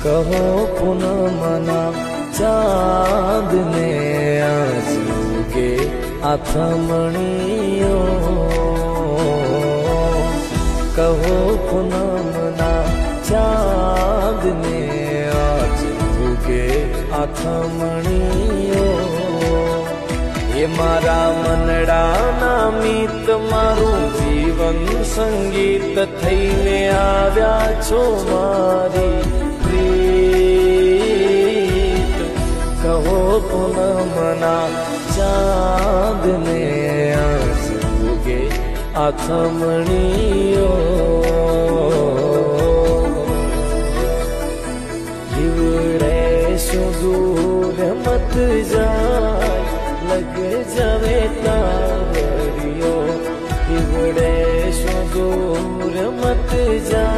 કહો પૂનમના ચાંદ ને આજ ઉગે આથમણીઓ, કહો પૂનમના ચાંદ ને આજ ઉગે આથમણીઓ। એ મારા મનડાના મીત મારું જીવન સંગીત થઈને આવ્યા છો મારી પ્રીત। કહો પૂનમના ચાંદ ને આજ ઉગે આથમણીઓ। જીવડે શું દૂર મત જાય લગ જવે તાવડીઓ, જીવડે શું દૂર મત જાય